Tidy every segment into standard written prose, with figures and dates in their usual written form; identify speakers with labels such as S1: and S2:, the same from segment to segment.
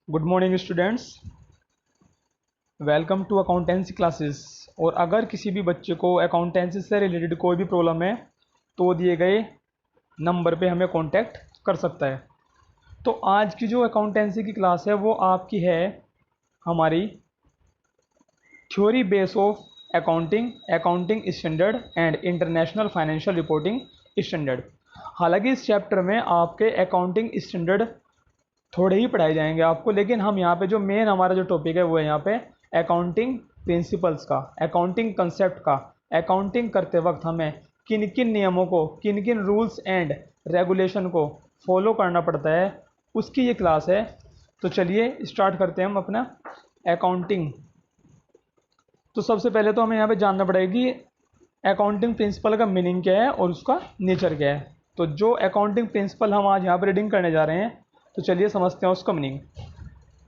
S1: Good morning students, welcome to accountancy classes. और अगर किसी भी बच्चे को अकाउंटेंसी से रिलेटेड कोई भी प्रॉब्लम है तो दिए गए नंबर पे हमें कांटेक्ट कर सकता है। तो आज की जो अकाउंटेंसी की क्लास है वो आपकी है हमारी theory base of accounting, accounting standard and international financial reporting standard. हालांकि इस चैप्टर में आपके अकाउंटिंग स्टैंडर्ड थोड़े ही पढ़ाए जाएंगे आपको, लेकिन हम यहाँ पे जो मेन हमारा जो टॉपिक है वो है यहाँ पे अकाउंटिंग प्रिंसिपल्स का, अकाउंटिंग कंसेप्ट का। अकाउंटिंग करते वक्त हमें किन किन नियमों को, किन किन रूल्स एंड रेगुलेशन को फॉलो करना पड़ता है, उसकी ये क्लास है। तो चलिए स्टार्ट करते हैं हम अपना अकाउंटिंग। तो सबसे पहले तो हमें यहाँ पे जानना पड़ेगा कि अकाउंटिंग प्रिंसिपल का मीनिंग क्या है और उसका नेचर क्या है। तो जो अकाउंटिंग प्रिंसिपल हम आज यहाँ पर रीडिंग करने जा रहे हैं, तो चलिए समझते हैं उसका मीनिंग।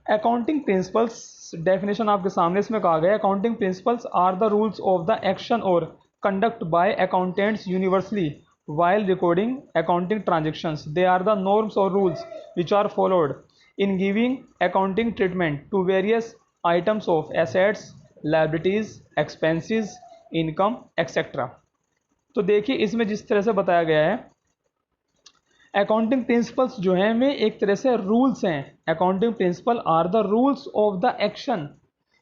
S1: अकाउंटिंग प्रिंसिपल्स डेफिनेशन आपके सामने इसमें कहा गया है, accounting principles are the rules of the action और conduct by accountants universally while recording accounting transactions. They are the norms or rules which are followed in giving accounting treatment to various items of assets, liabilities, expenses, income, etc. तो देखिए इसमें जिस तरह से बताया गया है, अकाउंटिंग प्रिंसिपल्स जो हैं वे एक तरह से रूल्स हैं। Accounting principle are the rules of the action,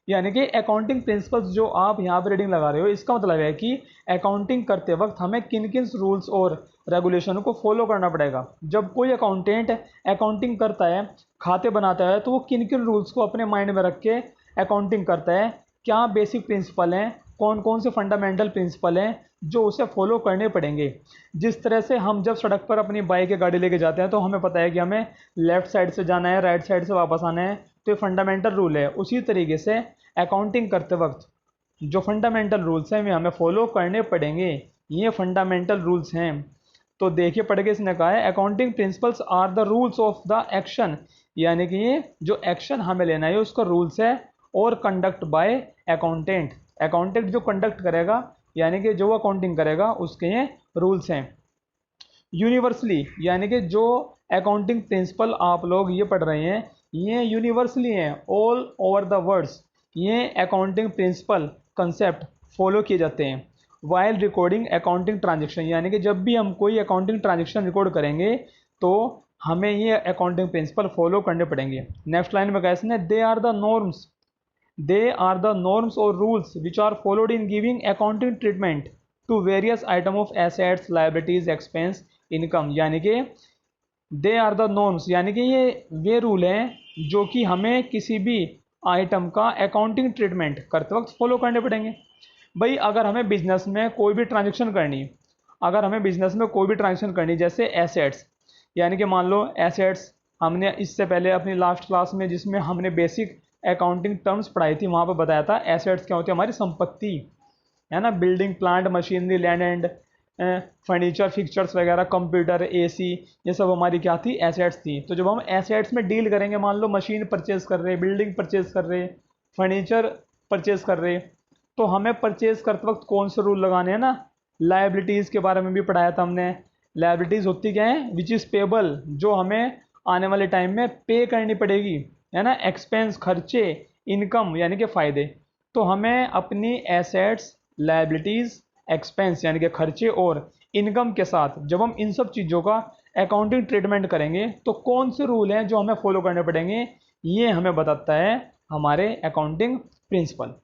S1: यानी कि अकाउंटिंग प्रिंसिपल्स जो आप यहाँ पर रीडिंग लगा रहे हो, इसका मतलब है कि अकाउंटिंग करते वक्त हमें किन किन रूल्स और रेगुलेशन को फॉलो करना पड़ेगा। जब कोई अकाउंटेंट अकाउंटिंग करता है, खाते बनाता है, तो वो किन किन रूल्स को अपने माइंड में रख के अकाउंटिंग करता है, क्या बेसिक प्रिंसिपल हैं, कौन कौन से फंडामेंटल प्रिंसिपल हैं जो उसे फॉलो करने पड़ेंगे। जिस तरह से हम जब सड़क पर अपनी बाइक या गाड़ी लेके जाते हैं तो हमें पता है कि हमें लेफ़्ट साइड से जाना है, राइट साइड से वापस आना है, तो ये फंडामेंटल रूल है। उसी तरीके से अकाउंटिंग करते वक्त जो फंडामेंटल रूल्स हैं वे हमें फॉलो करने पड़ेंगे। ये फंडामेंटल रूल्स हैं। तो देखिए पढ़ के इसने कहा है, accounting principles are the rules of the action, यानी कि ये जो एक्शन हमें लेना है उसका रूल्स है। और कंडक्ट बाय अकाउंटेंट, अकाउंटेंट जो कंडक्ट करेगा यानी कि जो अकाउंटिंग करेगा उसके ये रूल्स हैं। यूनिवर्सली, यानी कि जो अकाउंटिंग प्रिंसिपल आप लोग ये पढ़ रहे हैं ये यूनिवर्सली हैं, ऑल ओवर द वर्ड्स ये अकाउंटिंग प्रिंसिपल कंसेप्ट फॉलो किए जाते हैं। वाइल रिकॉर्डिंग अकाउंटिंग ट्रांजेक्शन, यानी कि जब भी हम कोई अकाउंटिंग ट्रांजेक्शन रिकॉर्ड करेंगे तो हमें ये अकाउंटिंग प्रिंसिपल फॉलो करने पड़ेंगे। नेक्स्ट लाइन में कैसे है, they are the norms, they are the norms or rules which are followed in giving accounting treatment to various item of assets, liabilities, expense, income। यानी कि दे आर द नॉर्म्स, यानी कि ये वे रूल हैं जो कि हमें किसी भी आइटम का अकाउंटिंग ट्रीटमेंट करते वक्त फॉलो करने पड़ेंगे। भाई अगर हमें बिजनेस में कोई भी ट्रांजेक्शन करनी, अगर हमें बिजनेस में कोई भी ट्रांजेक्शन करनी जैसे एसेट्स, यानी कि मान लो एसेट्स, हमने इससे पहले अपनी लास्ट क्लास में जिसमें हमने बेसिक अकाउंटिंग टर्म्स पढ़ाई थी वहाँ पर बताया था एसेट्स क्या होती है, हमारी संपत्ति है ना, building, plant, machinery, land and furniture, fixtures वगैरह, कंप्यूटर, एसी, ये सब हमारी क्या थी, एसेट्स थी। तो जब हम एसेट्स में डील करेंगे, मान लो मशीन परचेज कर रहे, बिल्डिंग परचेज कर रहे, फर्नीचर परचेज कर रहे, तो हमें परचेज करते वक्त कौन से रूल लगाने हैं ना। लाइबिलिटीज़ के बारे में भी पढ़ाया था हमने। लाइबिलिटीज़ होती क्या है, विच इज़ पेबल, जो हमें आने वाले टाइम में पे करनी पड़ेगी, है ना। एक्सपेंस, खर्चे, इनकम यानी कि फ़ायदे। तो हमें अपनी एसेट्स, लाइबिलिटीज़, एक्सपेंस यानी कि खर्चे और इनकम के साथ जब हम इन सब चीज़ों का अकाउंटिंग ट्रीटमेंट करेंगे तो कौन से रूल हैं जो हमें फॉलो करने पड़ेंगे, ये हमें बताता है हमारे अकाउंटिंग प्रिंसिपल।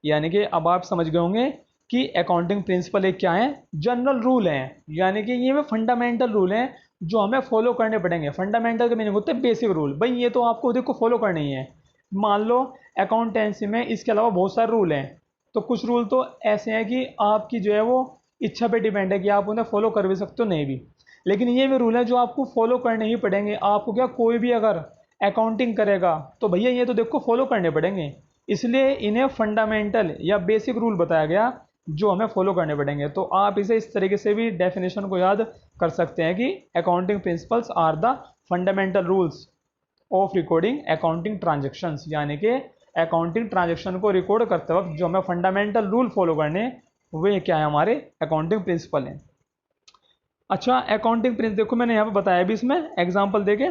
S1: यानी कि अब आप समझ गए होंगे कि अकाउंटिंग प्रिंसिपल एक क्या है, जनरल रूल हैं, यानी कि ये फंडामेंटल रूल हैं जो हमें फॉलो करने पड़ेंगे। फंडामेंटल का मीनिंग होता है बेसिक रूल। भाई ये तो आपको देखो फॉलो करने ही है। मान लो अकाउंटेंसी में इसके अलावा बहुत सारे रूल हैं, तो कुछ रूल तो ऐसे हैं कि आपकी जो है वो इच्छा पे डिपेंड है कि आप उन्हें फॉलो कर भी सकते हो नहीं भी, लेकिन ये भी रूल हैं जो आपको फॉलो करने ही पड़ेंगे। आपको क्या, कोई भी अगर अकाउंटिंग करेगा तो भैया ये तो देखो फॉलो करने पड़ेंगे, इसलिए इन्हें फंडामेंटल या बेसिक रूल बताया गया जो हमें फॉलो करने पड़ेंगे। तो आप इसे इस तरीके से भी डेफिनेशन को याद कर सकते हैं कि accounting principles are the fundamental rules of recording accounting transactions, यानी कि अकाउंटिंग ट्रांजेक्शन को रिकॉर्ड करते वक्त जो हमें फंडामेंटल रूल फॉलो करने, वे क्या है, हमारे अकाउंटिंग प्रिंसिपल हैं। अच्छा, अकाउंटिंग प्रिंसिपल देखो मैंने यहाँ पे बताया भी, इसमें एग्जाम्पल देके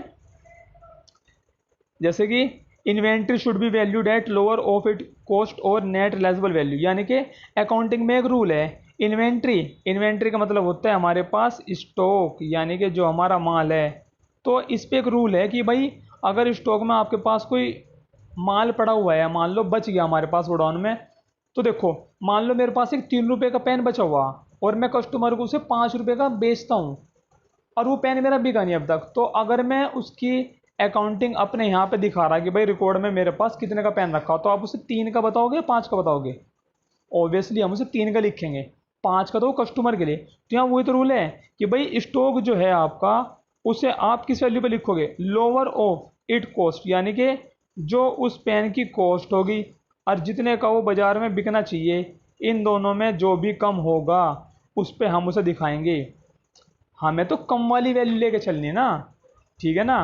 S1: जैसे कि inventory should be valued at lower of it cost और नेट रिलाइजेबल वैल्यू, यानी कि अकाउंटिंग में एक रूल है इन्वेंट्री। इन्वेंट्री का मतलब होता है हमारे पास स्टॉक, यानी कि जो हमारा माल है। तो इस पे एक रूल है कि भाई अगर स्टॉक में आपके पास कोई माल पड़ा हुआ है, मान लो बच गया हमारे पास गोडाउन में, तो देखो मान लो मेरे पास एक 3 रुपये का पेन बचा हुआ और मैं कस्टमर को उसे 5 रुपये का बेचता हूँ और वो पेन मेरा बिका नहीं अब तक, तो अगर मैं उसकी अकाउंटिंग अपने यहाँ पे दिखा रहा कि भाई रिकॉर्ड में मेरे पास कितने का पेन रखा हो, तो आप उसे 3 का बताओगे या 5 का बताओगे? ऑब्वियसली हम उसे 3 का लिखेंगे, 5 का तो कस्टमर के लिए। तो यहाँ वही तो रूल है कि भाई स्टॉक जो है आपका, उसे आप किस वैल्यू पे लिखोगे? लोअर ऑफ इट कॉस्ट, यानी कि जो उस पेन की कॉस्ट होगी और जितने का वो बाज़ार में बिकना चाहिए, इन दोनों में जो भी कम होगा उस पर हम उसे दिखाएंगे। हमें तो कम वाली वैल्यू लेके चलनी है ना, ठीक है ना।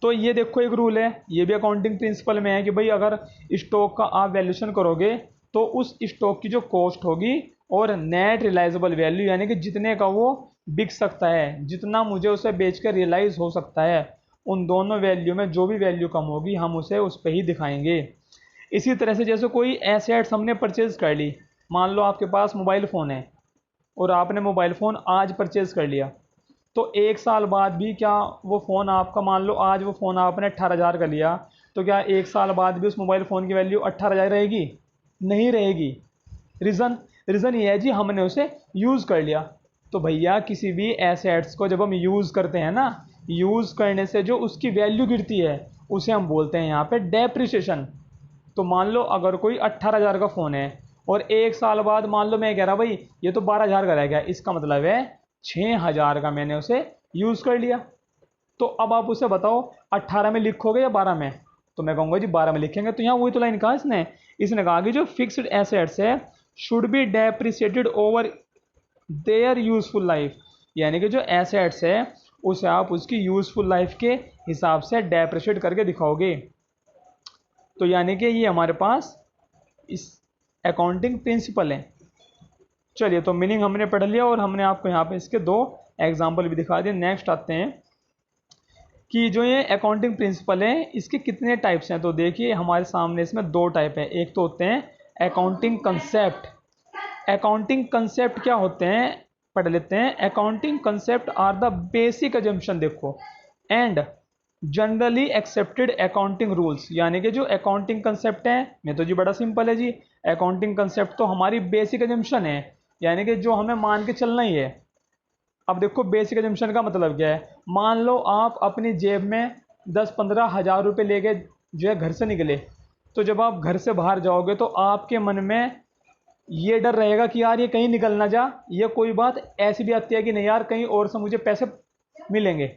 S1: तो ये देखो एक रूल है, ये भी अकाउंटिंग प्रिंसिपल में है कि भाई अगर स्टॉक का आप वैल्यूशन करोगे तो उस स्टॉक की जो कॉस्ट होगी और नेट रिलाइजेबल वैल्यू, यानी कि जितने का वो बिक सकता है, जितना मुझे उसे बेच कर रियलाइज हो सकता है, उन दोनों वैल्यू में जो भी वैल्यू कम होगी हम उसे उस पर ही दिखाएंगे। इसी तरह से जैसे कोई एसेट्स हमने परचेज कर ली, मान लो आपके पास मोबाइल फ़ोन है और आपने मोबाइल फ़ोन आज परचेज़ कर लिया, तो 1 साल बाद भी क्या वो फ़ोन आपका, मान लो आज वो फ़ोन आपने 18,000 का लिया, तो क्या 1 साल बाद भी उस मोबाइल फ़ोन की वैल्यू 18,000 रहेगी? नहीं रहेगी। रीज़न रीज़न ये है जी, हमने उसे यूज़ कर लिया। तो भैया किसी भी एसेट्स को जब हम यूज़ करते हैं ना, यूज़ करने से जो उसकी वैल्यू गिरती है उसे हम बोलते हैं यहाँ पे डेप्रिसिएशन। तो मान लो अगर कोई 18,000 का फ़ोन है और 1 साल बाद मान लो मैं कह रहा भाई ये तो 12,000 का रह गया, इसका मतलब है 6,000 का मैंने उसे यूज़ कर लिया। तो अब आप उसे बताओ 18 में लिखोगे या 12 में? तो मैं कहूँगा जी 12 में लिखेंगे। तो यहाँ वही तो लाइन कहा इसने, इसने कहा कि जो फिक्स्ड एसेट्स है should be depreciated over their useful life, यानी कि जो एसेट्स है उसे आप उसकी यूज़फुल लाइफ के हिसाब से डेप्रिशिएट करके दिखाओगे। तो यानी कि ये हमारे पास इस अकाउंटिंग प्रिंसिपल है। चलिए, तो मीनिंग हमने पढ़ लिया और हमने आपको यहाँ पे इसके 2 एग्जाम्पल भी दिखा दिए। नेक्स्ट आते हैं कि जो ये अकाउंटिंग प्रिंसिपल है इसके कितने टाइप्स हैं। तो देखिए हमारे सामने इसमें 2 टाइप है। एक तो होते हैं अकाउंटिंग कंसेप्ट। अकाउंटिंग कंसेप्ट क्या होते हैं पढ़ लेते हैं। Accounting concept are the basic assumption, देखो, and generally accepted accounting rules, यानी कि जो अकाउंटिंग कंसेप्ट है, मैं तो जी बड़ा सिंपल है जी, अकाउंटिंग कंसेप्ट तो हमारी बेसिक अजम्पशन है, यानी कि जो हमें मान के चलना ही है। अब देखो बेसिक अजम्पशन का मतलब क्या है। मान लो आप अपनी जेब में 10-15 हज़ार रुपये लेके जो है घर से निकले, तो जब आप घर से बाहर जाओगे तो आपके मन में ये डर रहेगा कि यार ये कहीं निकल ना जा, ये कोई बात ऐसी भी आती है कि नहीं यार कहीं और से मुझे पैसे मिलेंगे।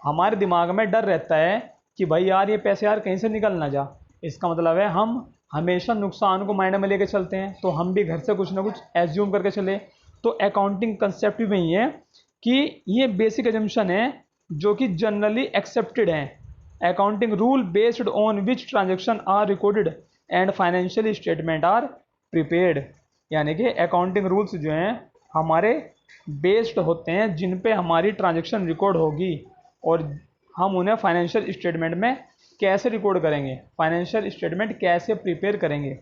S1: हमारे दिमाग में डर रहता है कि भाई यार ये पैसे यार कहीं से निकल ना जा। इसका मतलब है हम हमेशा नुकसान को मायने में लेके चलते हैं, तो हम भी घर से कुछ ना कुछ एज्यूम करके चले। तो अकाउंटिंग कंसेप्ट भी वही है कि ये बेसिक एजम्पशन है जो कि जनरली एक्सेप्टेड है। Accounting rule based on which transaction are recorded and financial statement are prepared, यानी कि अकाउंटिंग रूल्स जो हैं हमारे बेस्ड होते हैं जिन पे हमारी ट्रांजेक्शन रिकॉर्ड होगी और हम उन्हें फाइनेंशियल स्टेटमेंट में कैसे रिकॉर्ड करेंगे, फाइनेंशियल स्टेटमेंट कैसे प्रिपेयर करेंगे।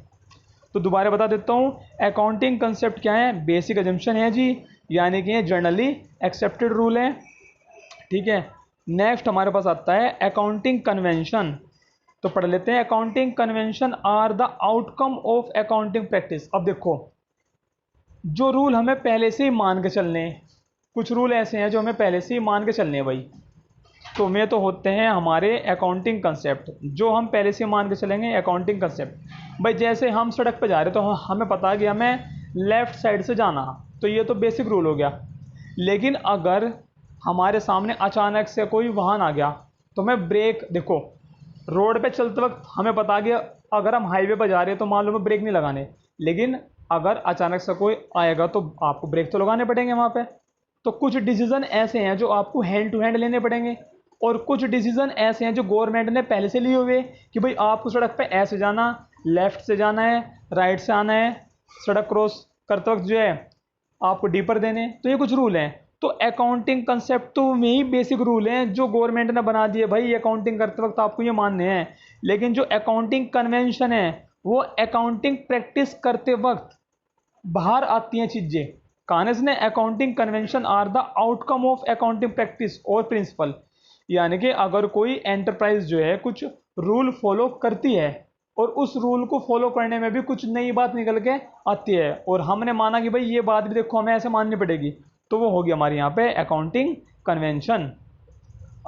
S1: तो दोबारा बता देता हूँ, अकाउंटिंग कंसेप्ट क्या है? बेसिक अजम्पशन है जी, यानी कि ये जनरली एक्सेप्टेड रूल है, ठीक है। नेक्स्ट हमारे पास आता है अकाउंटिंग कन्वेंशन। तो पढ़ लेते हैं। Accounting convention are the outcome of accounting practice. अब देखो जो रूल हमें पहले से ही मान के चलने हैं, कुछ रूल ऐसे हैं जो हमें पहले से ही मान के चलने हैं भाई, तो में तो होते हैं हमारे अकाउंटिंग कंसेप्ट जो हम पहले से मान के चलेंगे। अकाउंटिंग कंसेप्ट भाई, जैसे हम सड़क पर जा रहे तो हमें पता है कि हमें लेफ़्ट साइड से जाना, तो ये तो बेसिक रूल हो गया। लेकिन अगर हमारे सामने अचानक से कोई वाहन आ गया तो मैं ब्रेक, देखो रोड पे चलते वक्त हमें पता कि अगर हम हाईवे पर जा रहे हैं तो मालूम है ब्रेक नहीं लगाने, लेकिन अगर अचानक से कोई आएगा तो आपको ब्रेक तो लगाने पड़ेंगे वहाँ पे। तो कुछ डिसीज़न ऐसे हैं जो आपको हैंड टू हैंड लेने पड़ेंगे और कुछ डिसीज़न ऐसे हैं जो गवर्नमेंट ने पहले से लिए हुए कि भाई आपको सड़क पे ऐसे जाना, लेफ़्ट से जाना है, राइट से आना है, सड़क क्रॉस करते वक्त जो है आपको डीपर देने। तो ये कुछ रूल हैं। तो अकाउंटिंग कंसेप्ट तो में ही बेसिक रूल हैं जो गवर्नमेंट ने बना दिए, भाई अकाउंटिंग करते वक्त आपको ये मानने हैं। लेकिन जो अकाउंटिंग कन्वेंशन है वो अकाउंटिंग प्रैक्टिस करते वक्त बाहर आती हैं चीज़ें। कानस ने accounting convention are the outcome of accounting practice और प्रिंसिपल, यानी कि अगर कोई एंटरप्राइज जो है कुछ रूल फॉलो करती है और उस रूल को फॉलो करने में भी कुछ नई बात निकल के आती है और हमने माना कि भाई ये बात भी देखो हमें ऐसे माननी पड़ेगी, तो वो होगी हमारे यहाँ पे अकाउंटिंग कन्वेंशन।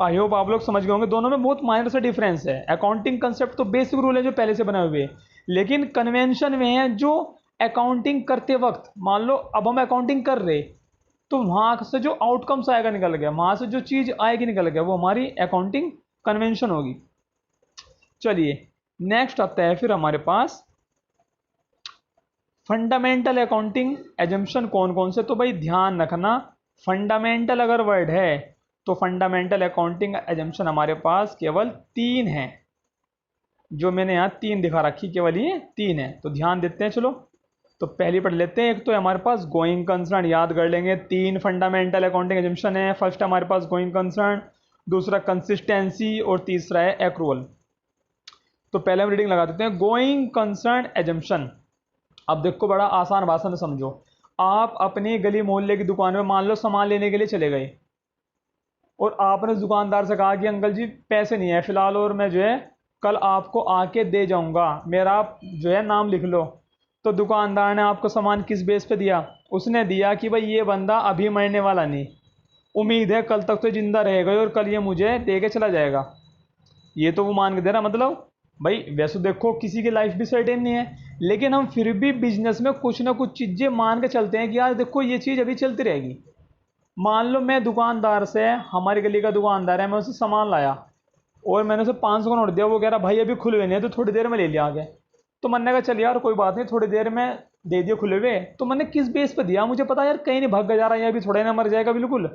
S1: आई होप आप लोग समझ गए होंगे, दोनों में बहुत माइनर सा डिफरेंस है। अकाउंटिंग कंसेप्ट तो बेसिक रूल है जो पहले से बने हुए, लेकिन कन्वेंशन में है जो अकाउंटिंग करते वक्त, मान लो अब हम अकाउंटिंग कर रहे तो वहाँ से जो आउटकम्स आएगा निकल गया, वहाँ से जो चीज़ आएगी निकल गया, वो हमारी अकाउंटिंग कन्वेंशन होगी। चलिए नेक्स्ट आता है फिर हमारे पास फंडामेंटल अकाउंटिंग एजम्पशन कौन कौन से। तो भाई ध्यान रखना, फंडामेंटल अगर वर्ड है तो फंडामेंटल अकाउंटिंग एजम्पशन हमारे पास केवल 3 हैं, जो मैंने यहाँ 3 दिखा रखी, केवल ये 3 है। तो ध्यान देते हैं, चलो तो पहली पढ़ लेते हैं। एक तो हमारे पास गोइंग कंसर्न, याद कर लेंगे 3 फंडामेंटल अकाउंटिंग एजम्पशन है। फर्स्ट हमारे पास गोइंग कंसर्न, दूसरा कंसिस्टेंसी और तीसरा है एक्रूअल। तो पहले हम रीडिंग लगा देते हैं। गोइंग कंसर्न एजम्पशन, अब देखो बड़ा आसान भाषा में समझो। आप अपनी गली मोहल्ले की दुकान में मान लो सामान लेने के लिए चले गए और आपने दुकानदार से कहा कि अंकल जी पैसे नहीं है फिलहाल और मैं जो है कल आपको आके दे जाऊंगा, मेरा आप जो है नाम लिख लो। तो दुकानदार ने आपको सामान किस बेस पे दिया? उसने दिया कि भाई ये बंदा अभी मरने वाला नहीं, उम्मीद है कल तक तो जिंदा रहेगा और कल ये मुझे दे के चला जाएगा। ये तो वो मान के दे रहा, मतलब भाई वैसे देखो किसी की लाइफ भी सर्टेन नहीं है, लेकिन हम फिर भी बिजनेस में कुछ ना कुछ चीज़ें मान के चलते हैं कि यार देखो ये चीज़ अभी चलती रहेगी। मान लो मैं दुकानदार से, हमारी गली का दुकानदार है, मैं उससे सामान लाया और मैंने उसे 500 का नोट दिया, वो कह रहा भाई अभी खुले हुए नहीं है तो थोड़ी देर में ले लिया आगे। तो मैंने कहा चल यार कोई बात नहीं, थोड़ी देर में दे दिए खुले हुए। तो मैंने किस बेस पे दिया? मुझे पता यार कहीं नहीं भाग जा रहा है, अभी थोड़ा ना मर जाएगा बिल्कुल।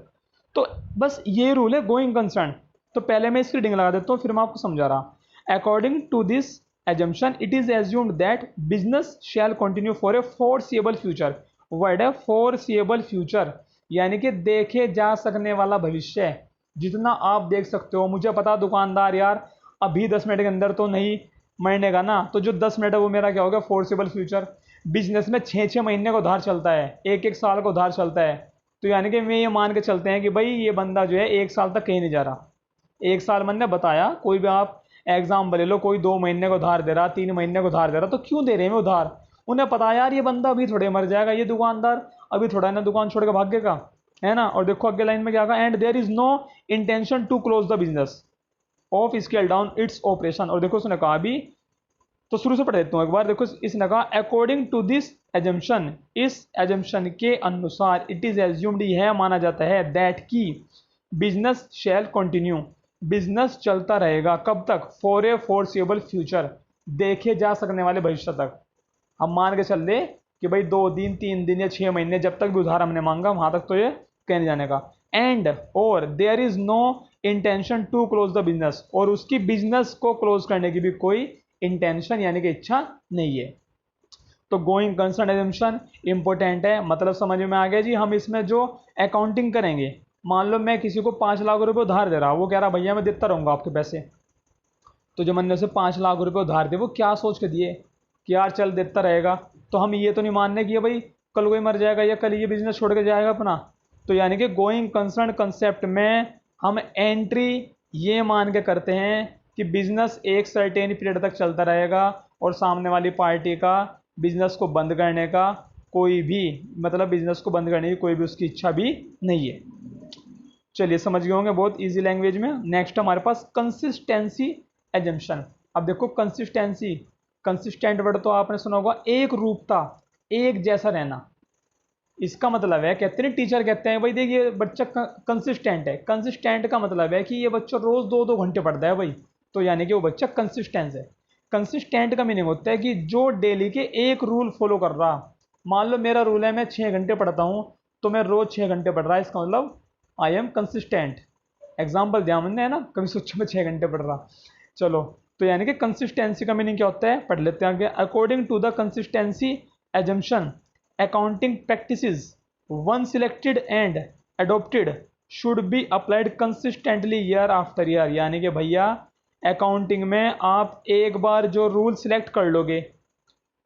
S1: तो बस ये रूल है गोइंग कंसर्न। तो पहले मैं इसकी रीडिंग लगा देता हूँ, फिर मैं आपको समझा रहा। According to this assumption it is assumed that business shall continue for a foreseeable future। Word है foreseeable future, यानी कि देखे जा सकने वाला भविष्य, जितना आप देख सकते हो। मुझे पता दुकानदार यार अभी 10 मिनट के अंदर तो नहीं मरने का ना, तो जो 10 मिनट है वो मेरा क्या होगा? Forcible future. बिजनेस में 6-6 महीने का उधार चलता है, 1-1 साल का उधार चलता है। तो यानी कि मैं ये मान के चलते हैं कि भाई ये बंदा जो है 1 साल तक कहीं नहीं जा रहा। 1 साल मैंने बताया, कोई भी आप एग्जाम ले लो, कोई 2 महीने का उधार दे रहा, 3 महीने का उधार दे रहा, तो क्यों दे रहे हैं उधार? उन्हें पता यार ये बंदा अभी थोड़े मर जाएगा, ये दुकानदार अभी थोड़ा ना दुकान छोड़ के भागेगा, है ना। और देखो अगले लाइन में क्या कहा, and there is no intention to close the business of scale down its operation. और देखो उसने कहा अभी, तो शुरू से पढ़ देता हूँ एक बार। देखो इसने कहा अकॉर्डिंग टू दिस एजम्पशन, इस एजम्पशन के अनुसार, इट इज एज्यूम्ड, यह माना जाता है, दैट की बिजनेस शैल कंटिन्यू, बिजनेस चलता रहेगा कब तक? फॉर ए फोर्सेबल फ्यूचर, देखे जा सकने वाले भविष्य तक। हम मान के चल रहे कि भाई 2 दिन 3 दिन या 6 महीने, जब तक भी उधार हमने मांगा वहां तक तो ये कहने जाने का। एंड और there is no intention to close the business, और उसकी बिजनेस को क्लोज करने की भी कोई इंटेंशन यानी कि इच्छा नहीं है। तो गोइंग कंसर्न एजम्पशन इंपॉर्टेंट है, मतलब समझ में आ गया जी। हम इसमें जो अकाउंटिंग करेंगे, मान लो मैं किसी को 5 लाख रुपए उधार दे रहा, वो कह रहा भैया मैं देता रहूंगा आपके पैसे। तो जो मैंने उसे 5 लाख रुपए उधार दिए, वो क्या सोच के दिए कि यार चल देता रहेगा। तो हम ये तो नहीं मानने कि भाई कल कोई मर जाएगा या कल ये बिजनेस छोड़ के जाएगा अपना। तो यानी कि गोइंग कंसर्न कंसेप्ट में हम एंट्री ये मान के करते हैं कि बिजनेस एक सर्टेन पीरियड तक चलता रहेगा और सामने वाली पार्टी का बिजनेस को बंद करने का कोई भी, मतलब बिजनेस को बंद करने की कोई भी उसकी इच्छा भी नहीं है। चलिए समझ गए होंगे बहुत इजी लैंग्वेज में। नेक्स्ट हमारे पास कंसिस्टेंसी एजम्पशन। अब देखो कंसिस्टेंसी, कंसिस्टेंट वर्ड तो आपने सुना होगा, एक रूपता, एक जैसा रहना। इसका मतलब है, कहते हैं टीचर कहते हैं भाई देखिए बच्चा कंसिस्टेंट है। कंसिस्टेंट का मतलब है कि ये बच्चा रोज 2-2 घंटे पढ़ता है भाई, तो यानी कि वो बच्चा कंसिस्टेंस है। कंसिस्टेंट का मीनिंग होता है कि जो डेली के एक रूल फॉलो कर रहा। मान लो मेरा रूल है मैं 6 घंटे पढ़ता हूँ, तो मैं रोज 6 घंटे पढ़ रहा है, इसका मतलब आई एम कंसिस्टेंट। एग्जाम्पल दिया हमने, है ना, कभी सोचो मैं 6 घंटे पढ़ रहा। चलो तो यानी कि कंसिस्टेंसी का मीनिंग क्या होता है, पढ़ लेते हैं आगे। According to the consistency assumption accounting practices one selected and adopted should be applied consistently year after year. यानी कि भैया अकाउंटिंग में आप एक बार जो रूल सिलेक्ट कर लोगे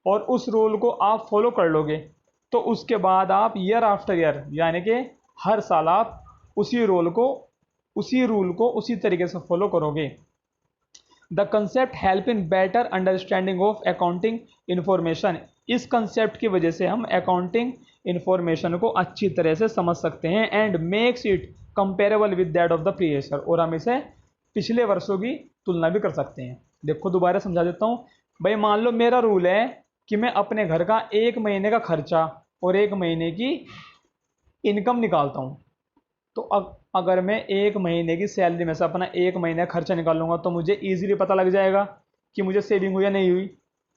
S1: और उस रूल को आप फॉलो कर लोगे तो उसके बाद आप ईयर आफ्टर ईयर यानी कि हर साल आप उसी रूल को उसी तरीके से फॉलो करोगे। The concept help in better understanding of accounting information. इस कंसेप्ट की वजह से हम अकाउंटिंग इंफॉर्मेशन को अच्छी तरह से समझ सकते हैं and makes it comparable with that of the previous year, और हम इसे पिछले वर्षों की तुलना भी कर सकते हैं। देखो दोबारा समझा देता हूँ। भाई मान लो मेरा रूल है कि मैं अपने घर का एक महीने का खर्चा और एक महीने की इनकम निकालता हूँ। तो अगर मैं एक महीने की सैलरी में से अपना एक महीने का खर्चा निकालूंगा तो मुझे ईजिली पता लग जाएगा कि मुझे सेविंग हुई या नहीं हुई।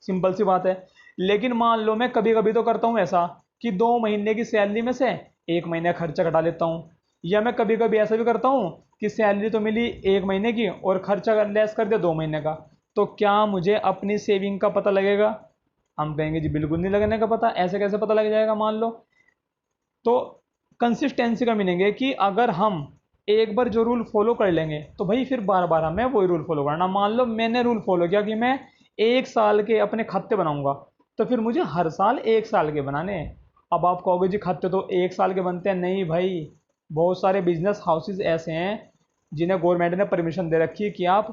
S1: सिंपल सी बात है। लेकिन मान लो मैं कभी कभी तो करता हूँ ऐसा कि 2 महीने की सैलरी में से एक महीने का खर्चा घटा लेता हूँ, या मैं कभी कभी ऐसा भी करता हूँ कि सैलरी तो मिली एक महीने की और खर्चा लेस कर दिया 2 महीने का। तो क्या मुझे अपनी सेविंग का पता लगेगा? हम कहेंगे जी बिल्कुल नहीं लगने का पता। ऐसे कैसे पता लग जाएगा मान लो? तो कंसिस्टेंसी का मीनिंग है कि अगर हम एक बार जो रूल फॉलो कर लेंगे तो भाई फिर बार बार हमें वही रूल फॉलो करना। मान लो मैंने रूल फॉलो किया कि मैं एक साल के अपने खाते बनाऊंगा, तो फिर मुझे हर साल एक साल के बनाने हैं। अब आप कहोगे जी खाते तो एक साल के बनते हैं। नहीं भाई, बहुत सारे बिजनेस हाउसेज ऐसे हैं जिन्हें गवर्नमेंट ने परमिशन दे रखी है कि आप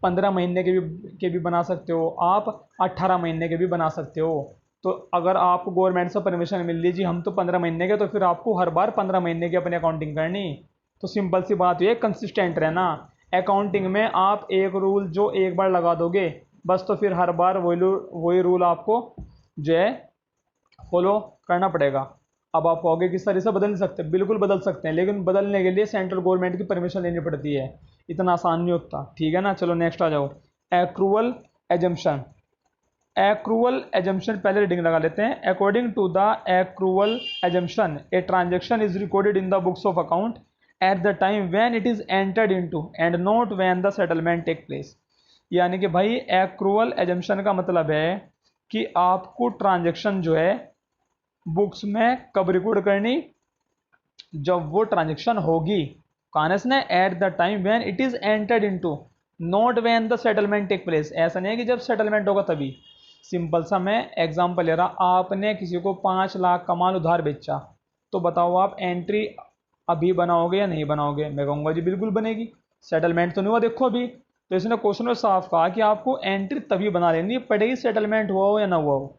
S1: 15 महीने के भी बना सकते हो, आप 18 महीने के भी बना सकते हो। तो अगर आपको गवर्नमेंट से परमिशन मिल ली जी हम तो 15 महीने के, तो फिर आपको हर बार 15 महीने की अपनी अकाउंटिंग करनी। तो सिंपल सी बात ये कंसिस्टेंट रहना। अकाउंटिंग में आप एक रूल जो एक बार लगा दोगे बस, तो फिर हर बार वही रूल आपको जो है फॉलो करना पड़ेगा। अब आप कहोगे कि सर इसे बदल नहीं सकते। बिल्कुल बदल सकते हैं, लेकिन बदलने के लिए सेंट्रल गवर्नमेंट की परमिशन लेनी पड़ती है। इतना आसान नहीं होता। ठीक है ना। चलो नेक्स्ट आ जाओ। Accrual assumption. एक्रूअल एजम्पशन पहले रीडिंग लगा लेते हैं। According to the accrual assumption a transaction is recorded in the books of account at the time when it is entered into and not when the settlement take place. यानी कि भाई accrual assumption का मतलब है कि आपको transaction जो है बुक्स में कब रिकॉर्ड करनी? जब वो ट्रांजेक्शन होगी। कहां से? At the time when it is entered into, not when the settlement take place. ऐसा नहीं है कि जब सेटलमेंट होगा तभी। सिंपल सा मैं एग्जांपल ले रहा। आपने किसी को 5 लाख का माल उधार बेचा, तो बताओ आप एंट्री अभी बनाओगे या नहीं बनाओगे? मैं कहूँगा जी बिल्कुल बनेगी। सेटलमेंट तो नहीं हुआ देखो अभी। तो इसने क्वेश्चन में साफ कहा कि आपको एंट्री तभी बना लेनी पड़ेगी, सेटलमेंट हुआ हो या ना हुआ हो।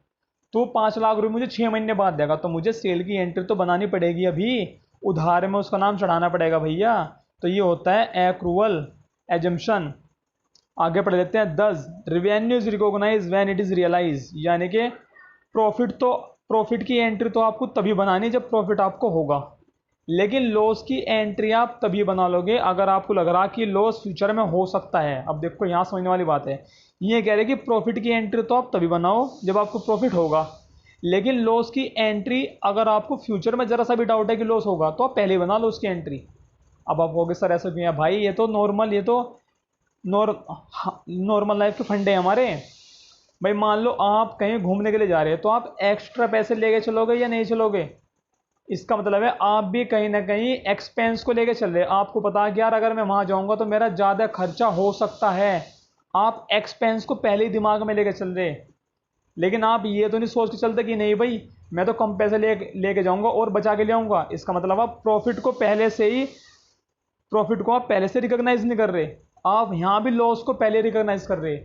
S1: तो 5 लाख रुपये मुझे 6 महीने बाद देगा, तो मुझे सेल की एंट्री तो बनानी पड़ेगी अभी। उधार में उसका नाम चढ़ाना पड़ेगा भैया। तो ये होता है एक्रूअल एजम्पशन। आगे पढ़ लेते हैं। Thus revenue is recognise when it is realise. यानी कि प्रॉफिट की एंट्री तो आपको तभी बनानी जब प्रॉफिट आपको होगा, लेकिन लॉस की एंट्री आप तभी बना लोगे अगर आपको लग रहा कि लॉस फ्यूचर में हो सकता है। अब देखो यहाँ समझने वाली बात है। ये कह रहे कि प्रॉफिट की एंट्री तो आप तभी बनाओ जब आपको प्रॉफिट होगा, लेकिन लॉस की एंट्री अगर आपको फ्यूचर में जरा सा भी डाउट है कि लॉस होगा तो आप पहले ही बना लो उसकी एंट्री। अब आप कहोगे सर ऐसा क्यों है भाई? ये तो नॉर्मल लाइफ के फंडे हैं हमारे। भाई मान लो आप कहीं घूमने के लिए जा रहे हैं, तो आप एक्स्ट्रा पैसे लेके चलोगे या नहीं चलोगे? इसका मतलब है आप भी कहीं ना कहीं एक्सपेंस को लेके चल रहे हैं। आपको पता है कि यार अगर मैं वहां जाऊंगा तो मेरा ज़्यादा खर्चा हो सकता है। आप एक्सपेंस को पहले ही दिमाग में लेके चल रहे हैं। लेकिन आप ये तो नहीं सोच के चलते कि नहीं भाई मैं तो कम पैसे लेके जाऊंगा और बचा के ले आऊंगा। इसका मतलब आप प्रॉफिट को आप पहले से रिकॉग्नाइज नहीं कर रहे। आप यहाँ भी लॉस को पहले रिकॉग्नाइज कर रहे।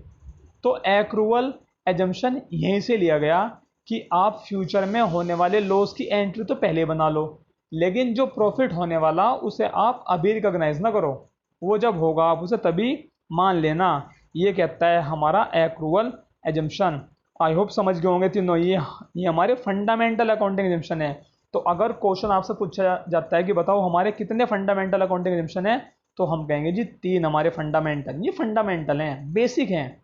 S1: तो एक्रूअल एजम्पशन यहीं से लिया गया कि आप फ्यूचर में होने वाले लॉस की एंट्री तो पहले बना लो, लेकिन जो प्रॉफिट होने वाला उसे आप अभी रिकॉग्नाइज ना करो। वो जब होगा आप उसे तभी मान लेना। ये कहता है हमारा एक्रूअल एजम्पशन। आई होप समझ गए होंगे तीनों। ये हमारे फंडामेंटल अकाउंटिंग एजम्पशन है। तो अगर क्वेश्चन आपसे पूछा जाता है कि बताओ हमारे कितने फंडामेंटल अकाउंटिंग एजम्पशन है, तो हम कहेंगे जी 3 हमारे फंडामेंटल। ये फंडामेंटल हैं, बेसिक हैं,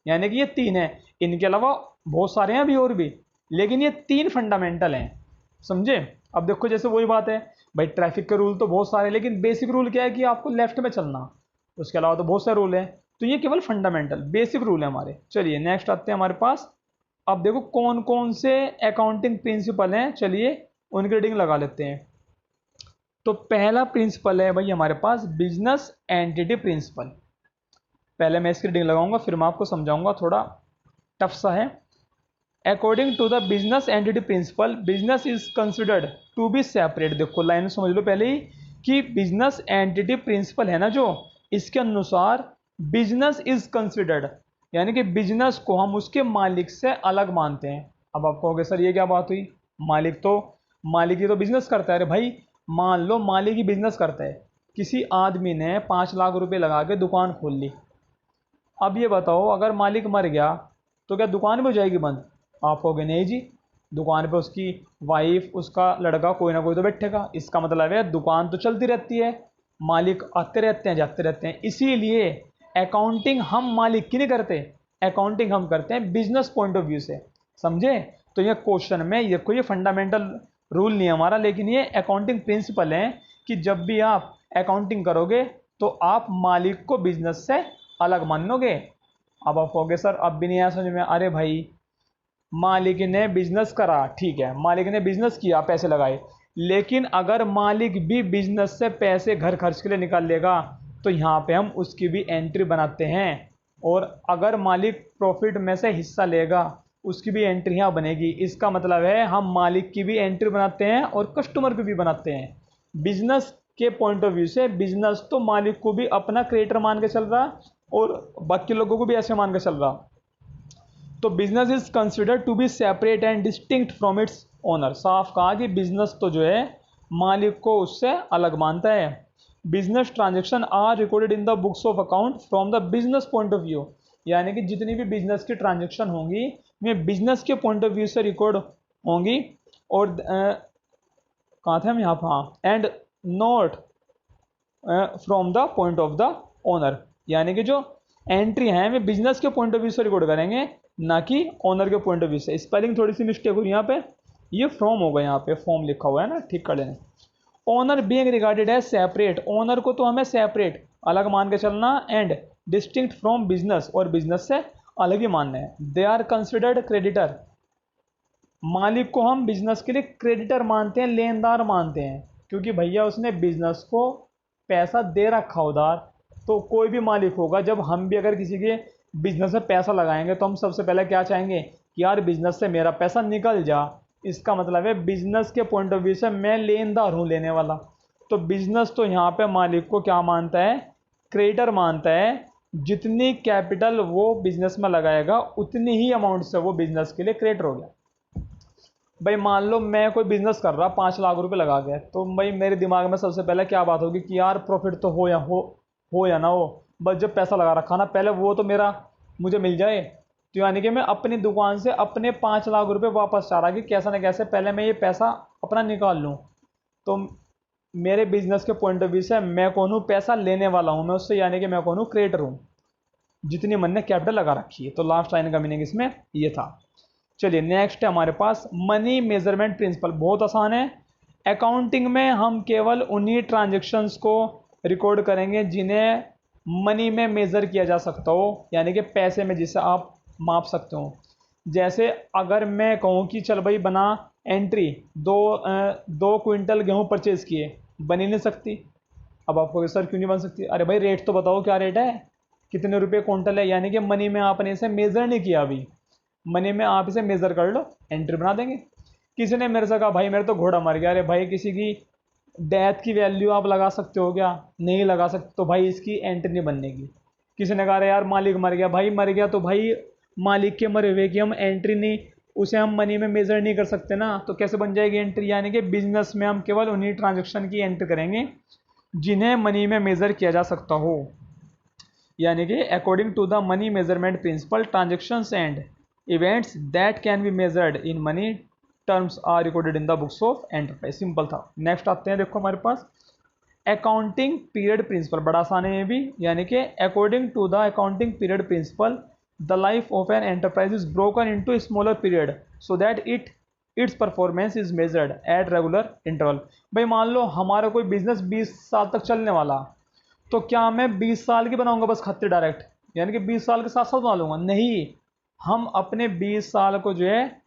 S1: यानी कि ये 3 हैं। इनके अलावा बहुत सारे हैं अभी और भी, लेकिन ये 3 फंडामेंटल हैं। समझे? अब देखो जैसे वही बात है भाई, ट्रैफिक के रूल तो बहुत सारे, लेकिन बेसिक रूल क्या है कि आपको लेफ्ट में चलना। उसके अलावा तो बहुत सारे रूल हैं। तो ये केवल फंडामेंटल बेसिक रूल है हमारे। चलिए नेक्स्ट आते हैं हमारे पास। अब देखो कौन कौन से अकाउंटिंग प्रिंसिपल हैं, चलिए उनकी रीडिंग लगा लेते हैं। तो पहला प्रिंसिपल है भाई हमारे पास बिजनेस एंटिटी प्रिंसिपल। पहले मैं इसकी रीडिंग लगाऊंगा फिर मैं आपको समझाऊंगा, थोड़ा टफ सा है। According to the business entity principal, business is considered to be separate. देखो लाइन समझ लो पहले ही कि बिजनेस एंटिटी प्रिंसिपल है ना जो, इसके अनुसार बिजनेस इज कंसिडर्ड यानी कि बिजनेस को हम उसके मालिक से अलग मानते हैं। अब आप कहोगे सर ये क्या बात हुई, मालिक ही तो बिजनेस करता है। अरे भाई मान लो मालिक ही बिजनेस करता है, किसी आदमी ने 5 लाख रुपए लगा के दुकान खोल ली। अब ये बताओ अगर मालिक मर गया तो क्या दुकान भी हो जाएगी बंद? आप कहोगे नहीं जी, दुकान पे उसकी वाइफ उसका लड़का कोई ना कोई तो बैठेगा। इसका मतलब है दुकान तो चलती रहती है, मालिक आते रहते हैं जाते रहते हैं। इसीलिए अकाउंटिंग हम मालिक की नहीं करते, अकाउंटिंग हम करते हैं बिजनेस पॉइंट ऑफ व्यू से। समझे? तो ये क्वेश्चन में ये कोई फंडामेंटल रूल नहीं है हमारा, लेकिन ये अकाउंटिंग प्रिंसिपल है कि जब भी आप अकाउंटिंग करोगे तो आप मालिक को बिजनेस से अलग मानोगे। अब आप कहोगे सर अब भी नहीं आया समझ में। अरे भाई मालिक ने बिजनेस करा, ठीक है मालिक ने बिजनेस किया पैसे लगाए, लेकिन अगर मालिक भी बिजनेस से पैसे घर खर्च के लिए निकाल लेगा तो यहाँ पे हम उसकी भी एंट्री बनाते हैं। और अगर मालिक प्रॉफिट में से हिस्सा लेगा उसकी भी एंट्री यहाँ बनेगी। इसका मतलब है हम मालिक की भी एंट्री बनाते हैं और कस्टमर की भी बनाते हैं। बिजनेस के पॉइंट ऑफ व्यू से बिजनेस तो मालिक को भी अपना क्रिएटर मान के चल रहा और बाकी लोगों को भी ऐसे मान के चल रहा। तो business is considered to be separate and distinct from its owner. साफ कहा कि बिजनेस तो जो है मालिक को उससे अलग मानता है। Business transaction are recorded in the books of account from the business point of view, यानी कि जितनी भी बिजनेस की ट्रांजेक्शन होंगी वे बिजनेस के पॉइंट ऑफ व्यू से रिकॉर्ड होंगी। और कहाँ थे हम यहाँ पर, हाँ, and not from the point of the owner, यानी कि जो एंट्री हैं वे बिजनेस के पॉइंट ऑफ व्यू से रिकॉर्ड करेंगे ना कि ओनर के पॉइंट ऑफ व्यू से। स्पेलिंग थोड़ी सी मिस्टेक हुई यहाँ पे, ये फ्रॉम होगा, यहाँ पे फॉर्म लिखा हुआ है ना, ठीक कर लेना। Owner being regarded as separate, owner को तो हमें सेपरेट अलग मान के चलना, एंड डिस्टिंक्ट फ्रॉम बिजनेस, और बिजनेस से अलग ही मानना है। दे आर कंसिडर्ड क्रेडिटर, मालिक को हम बिजनेस के लिए क्रेडिटर मानते हैं, लेनदार मानते हैं, क्योंकि भैया उसने बिजनेस को पैसा दे रखा उधार। तो कोई भी मालिक होगा, जब हम भी अगर किसी के बिजनेस में पैसा लगाएंगे तो हम सबसे पहले क्या चाहेंगे कि यार बिजनेस से मेरा पैसा निकल जा। इसका मतलब है बिजनेस के पॉइंट ऑफ व्यू से मैं लेनदार हूँ, लेने वाला। तो बिजनेस तो यहाँ पे मालिक को क्या मानता है, क्रेडिटर मानता है। जितनी कैपिटल वो बिजनेस में लगाएगा उतनी ही अमाउंट से वो बिजनेस के लिए क्रेडिटर हो गया। भाई मान लो मैं कोई बिजनेस कर रहा 5 लाख रुपए लगा के, तो भाई मेरे दिमाग में सबसे पहले क्या बात होगी कि यार प्रॉफिट तो हो या ना हो, बस जब पैसा लगा रखा ना पहले वो तो मेरा मुझे मिल जाए। तो यानी कि मैं अपनी दुकान से अपने 5 लाख रुपए वापस चाह रहा कि कैसा ना कैसे पहले मैं ये पैसा अपना निकाल लूँ। तो मेरे बिजनेस के पॉइंट ऑफ व्यू से मैं कौन हूँ, पैसा लेने वाला हूँ मैं उससे, यानी कि मैं कौन हूँ, क्रिएटर हूँ, जितनी मन ने कैपिटल लगा रखी है। तो लास्ट लाइन का मीनिंग इसमें ये था। चलिए नेक्स्ट है हमारे पास मनी मेजरमेंट प्रिंसिपल। बहुत आसान है। अकाउंटिंग में हम केवल उन्हीं ट्रांजेक्शन्स को रिकॉर्ड करेंगे जिन्हें मनी में मेज़र किया जा सकता हो, यानी कि पैसे में जिसे आप माप सकते हो। जैसे अगर मैं कहूँ कि चल भाई बना एंट्री 2 क्विंटल गेहूँ परचेज़ किए, बन ही नहीं सकती। अब आपको सर क्यों नहीं बन सकती? अरे भाई रेट तो बताओ क्या रेट है, कितने रुपए क्विंटल है, यानी कि मनी में आपने इसे मेज़र नहीं किया अभी। मनी में आप इसे मेज़र कर लो, एंट्री बना देंगे। किसी ने मेरे से कहा भाई मेरे तो घोड़ा मर गया। अरे भाई किसी की डेथ की वैल्यू आप लगा सकते हो क्या? नहीं लगा सकते, तो भाई इसकी एंट्री नहीं बननेगी। किसी ने कहा अरे यार मालिक मर गया, भाई मर गया तो भाई मालिक के मरे हुए की हम एंट्री नहीं, उसे हम मनी में मेज़र नहीं कर सकते ना, तो कैसे बन जाएगी एंट्री? यानी कि बिजनेस में हम केवल उन्हीं ट्रांजेक्शन की एंट्री करेंगे जिन्हें मनी में मेज़र किया जा सकता हो। यानी कि according to the money measurement principle, transactions and events that can be measured in money terms are recorded in the books of enterprise. Simple था। नेक्स्ट आते हैं, देखो हमारे पास अकाउंटिंग पीरियड प्रिंसिपल। बड़ा आसान है ये भी, यानी कि according to the accounting period principle the life of an enterprise is broken into smaller period so that its performance is measured at regular interval. भाई मान लो हमारा कोई बिजनेस 20 साल तक चलने वाला, तो क्या मैं 20 साल की बनाऊंगा बस खाते डायरेक्ट, यानी कि 20 साल के साथ साथ बना लूँगा? नहीं, हम अपने 20 साल को जो है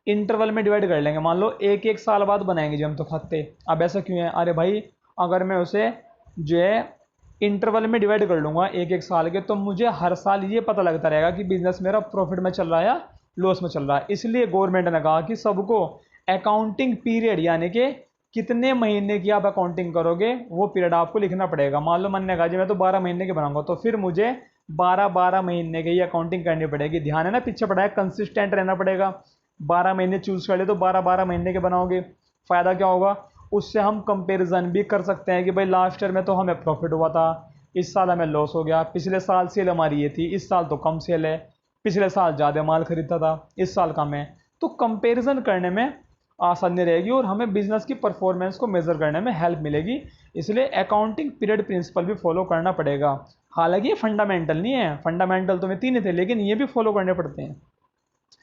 S1: इंटरवल में डिवाइड कर लेंगे। मान लो एक साल बाद बनाएंगे जी हम तो खाते। अब ऐसा क्यों है? अरे भाई अगर मैं उसे जो है इंटरवल में डिवाइड कर लूँगा एक एक साल के, तो मुझे हर साल ये पता लगता रहेगा कि बिजनेस मेरा प्रॉफिट में चल रहा है या लॉस में चल रहा है। इसलिए गवर्नमेंट ने कहा कि सबको अकाउंटिंग पीरियड यानी कि कितने महीने की आप अकाउंटिंग करोगे वो पीरियड आपको लिखना पड़ेगा। मान लो मैंने कहा जी मैं तो 12 महीने के बनाऊंगा, तो फिर मुझे 12 महीने की ही अकाउंटिंग करनी पड़ेगी। ध्यान है ना, पीछे पड़ा है, कंसिस्टेंट रहना पड़ेगा। 12 महीने चूज कर ले तो 12 महीने के बनाओगे। फ़ायदा क्या होगा, उससे हम कंपैरिजन भी कर सकते हैं कि भाई लास्ट ईयर में तो हमें प्रॉफिट हुआ था, इस साल हमें लॉस हो गया, पिछले साल सेल हमारी ये थी, इस साल तो कम सेल है, पिछले साल ज़्यादा माल खरीदा था, इस साल कम है। तो कंपैरिजन करने में आसानी रहेगी और हमें बिजनेस की परफॉर्मेंस को मेज़र करने में हेल्प मिलेगी। इसलिए अकाउंटिंग पीरियड प्रिंसिपल भी फॉलो करना पड़ेगा। हालांकि ये फंडामेंटल नहीं है, फंडामेंटल तो में 3 ही थे, लेकिन ये भी फॉलो करने पड़ते हैं।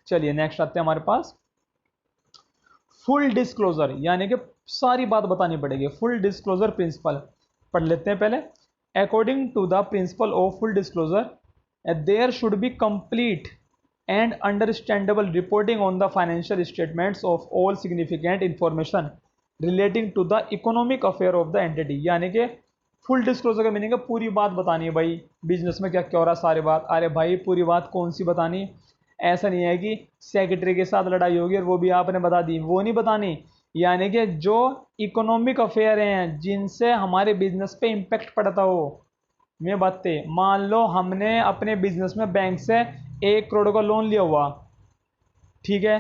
S1: चलिए नेक्स्ट आते हैं हमारे पास फुल डिस्क्लोजर, यानी कि सारी बात बतानी पड़ेगी। फुल डिस्क्लोजर प्रिंसिपल पढ़ लेते हैं पहले। According to the principle of full disclosure there should be complete and understandable reporting on the financial statements of all significant information relating to the economic affair of the entity। यानी कि full disclosure का meaning है पूरी बात बतानी है भाई, business में क्या क्या हो रहा है सारी बात। अरे भाई पूरी बात कौन सी बतानी, ऐसा नहीं है कि सेक्रेटरी के साथ लड़ाई होगी और वो भी आपने बता दी, वो नहीं बतानी। यानी कि जो इकोनॉमिक अफेयर हैं जिनसे हमारे बिजनेस पे इम्पेक्ट पड़ता हो, मैं बातें, मान लो हमने अपने बिजनेस में बैंक से 1 करोड़ का लोन लिया हुआ, ठीक है,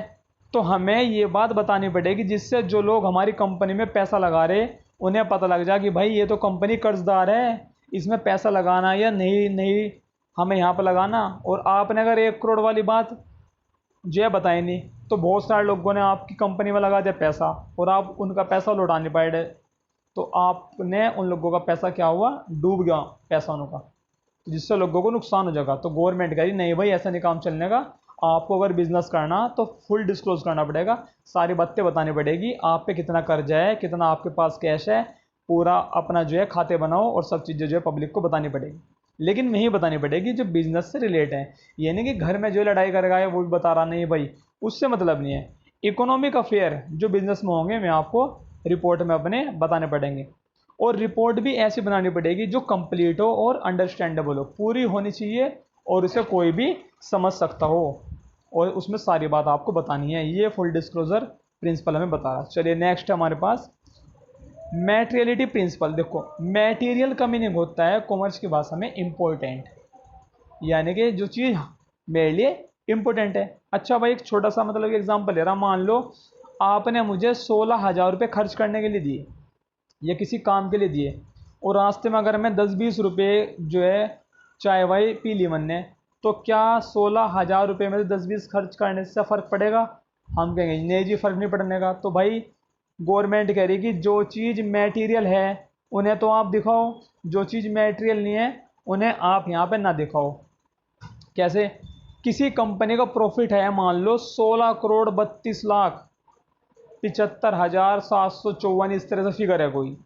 S1: तो हमें ये बात बतानी पड़ेगी जिससे जो लोग हमारी कंपनी में पैसा लगा रहे उन्हें पता लग जाए कि भाई ये तो कंपनी कर्जदार है, इसमें पैसा लगाना या नहीं नहीं हमें यहाँ पर लगाना। और आपने अगर 1 करोड़ वाली बात जो है बताई नहीं, तो बहुत सारे लोगों ने आपकी कंपनी में लगा दिया पैसा और आप उनका पैसा लौटा नहीं पाए, तो आपने उन लोगों का पैसा क्या हुआ, डूब गया पैसा उनका, जिससे लोगों को नुकसान हो जाएगा। तो गवर्नमेंट कह रही नहीं भाई ऐसा नहीं काम चलने का, आपको अगर बिजनेस करना तो फुल डिस्क्लोज करना पड़ेगा, सारी बातें बतानी पड़ेगी, आप पे कितना कर्जा है, कितना आपके पास कैश है, पूरा अपना जो है खाते बनाओ और सब चीज़ें जो है पब्लिक को बतानी पड़ेगी। लेकिन नहीं बतानी पड़ेगी जो बिजनेस से रिलेट है, ये नहीं कि घर में जो लड़ाई कर रहा है वो भी बता रहा नहीं भाई, उससे मतलब नहीं है। इकोनॉमिक अफेयर जो बिजनेस में होंगे मैं आपको रिपोर्ट में अपने बताने पड़ेंगे। और रिपोर्ट भी ऐसी बनानी पड़ेगी जो कंप्लीट हो और अंडरस्टैंडेबल हो, पूरी होनी चाहिए और इसे कोई भी समझ सकता हो, और उसमें सारी बात आपको बतानी है। ये फुल डिस्क्लोजर प्रिंसिपल हमें बता रहा है। चलिए नेक्स्ट है हमारे पास मैटेरियलिटी प्रिंसिपल। देखो मैटेरियल का मीनिंग होता है कॉमर्स की भाषा में इम्पोर्टेंट, यानी कि जो चीज़ मेरे लिए इम्पोर्टेंट है। अच्छा भाई एक छोटा सा मतलब एग्जांपल ले रहा, मान लो आपने मुझे 16,000 रुपये खर्च करने के लिए दिए या किसी काम के लिए दिए, और रास्ते में अगर मैं 10-20 रुपये जो है चाय वाई पी ली मैंने, तो क्या 16,000 रुपये में से 10-20 खर्च करने से फ़र्क पड़ेगा? हम कहेंगे नहीं जी फ़र्क नहीं पड़ने का। तो भाई गवर्नमेंट कह रही कि जो चीज़ मटेरियल है उन्हें तो आप दिखाओ, जो चीज़ मटेरियल नहीं है उन्हें आप यहाँ पे ना दिखाओ। कैसे? किसी कंपनी का प्रॉफिट है मान लो 16,32,75,754, इस तरह से फिगर है कोई,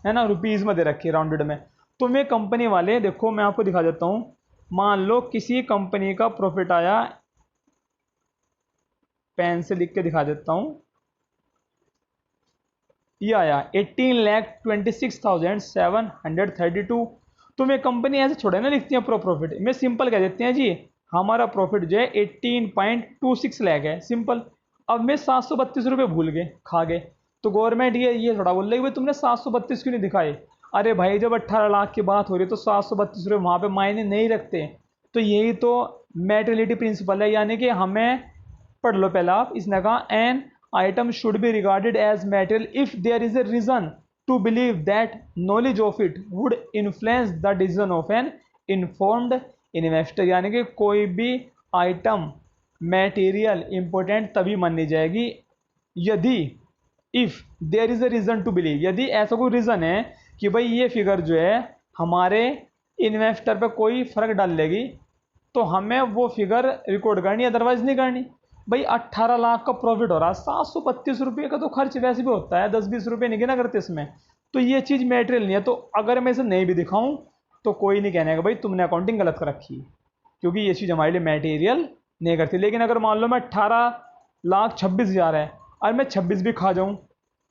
S1: है ना, रुपीज़ में दे रखी है राउंडेड में। तो मैं कंपनी वाले देखो मैं आपको दिखा देता हूँ, मान लो किसी कंपनी का प्रॉफिट आया, पेन से लिख के दिखा देता हूँ, ये आया 18,26,732। तो मैं कंपनी ऐसे छोड़े ना लिखती है प्रॉफिट, मैं सिंपल कह देते हैं जी हमारा प्रॉफिट जो है 18.26 लाख है, सिंपल। अब मैं 732 रुपये भूल गए खा गए, तो गवर्नमेंट ये थोड़ा बोल रही है भाई तुमने 732 क्यों नहीं दिखाए। अरे भाई जब 18 लाख की बात हो रही है तो 732 रुपये वहाँ पे मायने नहीं रखते। तो यही तो मैटेरियलिटी प्रिंसिपल है, यानी कि हमें पढ़ लो पहला आप, इसने कहा N item should be regarded as material if there is a reason to believe that knowledge of it would influence the decision of an informed investor। यानी कि कोई भी आइटम मटेरियल इंपॉर्टेंट तभी मानी जाएगी यदि if there is a reason to believe, यदि ऐसा कोई रीज़न है कि भाई ये फिगर जो है हमारे इन्वेस्टर पे कोई फ़र्क डाल लेगी, तो हमें वो फिगर रिकॉर्ड करनी, अदरवाइज नहीं करनी। भाई 18 लाख का प्रॉफिट हो रहा है, 732 रुपये का तो खर्च वैसे भी होता है, 10-20 रुपये नहीं गिना करते इसमें, तो ये चीज़ मटेरियल नहीं है। तो अगर मैं इसे नहीं भी दिखाऊं तो कोई नहीं कहने का भाई तुमने अकाउंटिंग गलत कर रखी है, क्योंकि ये चीज़ हमारे लिए मटेरियल नहीं करती। लेकिन अगर मान लो मैं 18,26,000 है और मैं 26 भी खा जाऊँ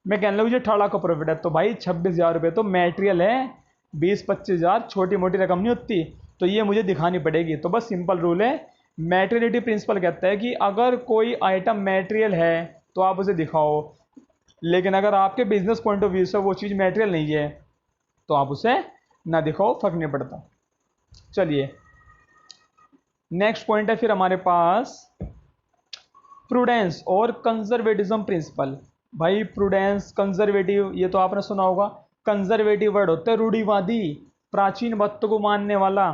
S1: मैं कहने लूँ जी 18 लाख का प्रॉफिट है, तो भाई 26,000 रुपये तो मैटेरियल है, 20-25,000 छोटी मोटी रकम नहीं होती, तो ये मुझे दिखानी पड़ेगी। तो बस सिंपल रूल है, मैटेरियलिटी प्रिंसिपल कहता है कि अगर कोई आइटम मैटेरियल है तो आप उसे दिखाओ, लेकिन अगर आपके बिजनेस पॉइंट ऑफ व्यू से वो चीज़ मैटेरियल नहीं है तो आप उसे ना दिखाओ, फर्क नहीं पड़ता। चलिए नेक्स्ट पॉइंट है फिर हमारे पास प्रूडेंस और कंजर्वेटिज्म प्रिंसिपल। भाई प्रूडेंस, कंजर्वेटिव, ये तो आपने सुना होगा। कंजर्वेटिव वर्ड होता है रूढ़िवादी, प्राचीन बातों को मानने वाला,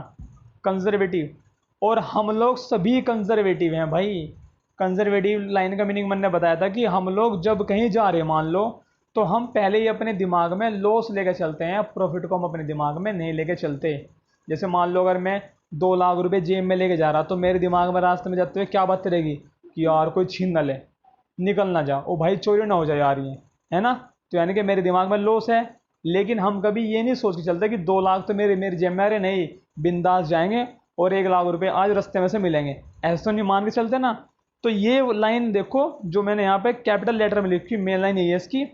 S1: कंजर्वेटिव। और हम लोग सभी कंजर्वेटिव हैं भाई। कंजर्वेटिव लाइन का मीनिंग मैंने बताया था कि हम लोग जब कहीं जा रहे हैं मान लो, तो हम पहले ही अपने दिमाग में लॉस लेकर चलते हैं, प्रॉफिट को हम अपने दिमाग में नहीं लेकर चलते। जैसे मान लो अगर मैं 2 लाख रुपए जेब में लेके जा रहा, तो मेरे दिमाग में रास्ते में जाते हुए क्या बात रहेगी कि यार कोई छीन ना ले, निकल ना जा, ओ भाई चोरी ना हो जाए यार ये, है ना। तो यानी कि मेरे दिमाग में लॉस है, लेकिन हम कभी ये नहीं सोच के चलते कि 2 लाख तो मेरी जेब में आ रहे, नहीं, बिंदास जाएंगे और 1 लाख रुपए आज रास्ते में से मिलेंगे, ऐसे तो नहीं मान के चलते ना। तो ये लाइन देखो जो मैंने यहाँ पे कैपिटल लेटर में लिखी, मेन लाइन यही है इसकी।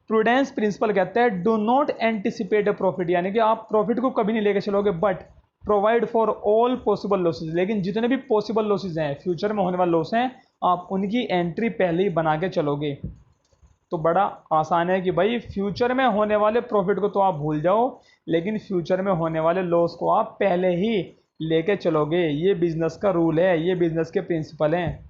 S1: प्रूडेंस प्रिंसिपल कहता है do not anticipate a profit, यानी कि आप प्रॉफिट को कभी नहीं लेके चलोगे, but provide for all possible losses, लेकिन जितने भी पॉसिबल लॉसेज हैं, फ्यूचर में होने वाले लॉस हैं, आप उनकी एंट्री पहले ही बना के चलोगे। तो बड़ा आसान है कि भाई फ्यूचर में होने वाले प्रॉफिट को तो आप भूल जाओ, लेकिन फ्यूचर में होने वाले लॉस को आप पहले ही लेके चलोगे। ये बिजनेस का रूल है, ये बिजनेस के प्रिंसिपल हैं।